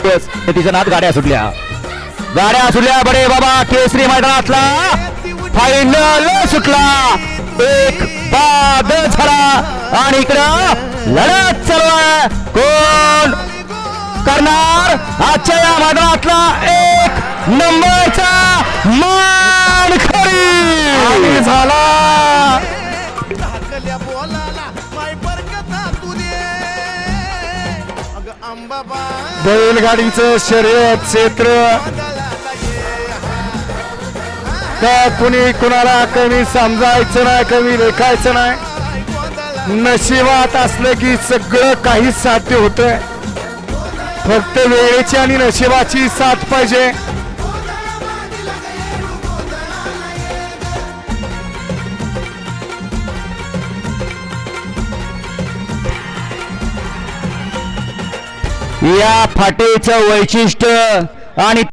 तिच्या नात गाड्या सुटल्या बडे बाबा केसरी मैदानातला फायनल सुटला. एक बाद झाला आणि इकडं लढत चालू आहे. कोण करणार आजच्या या मैदानातला एक नंबरचा मानकरी झाला. बैलगाडीचं शर्यत क्षेत्र तर कुणी कुणाला कमी समजायचं नाही, कमी लेखायचं नाही. नशिबात असलं की सगळं काही साध्य होतंय. फक्त वेळेची आणि नशिबाची साथ पाहिजे. या फाटेचं वैशिष्ट्य आणि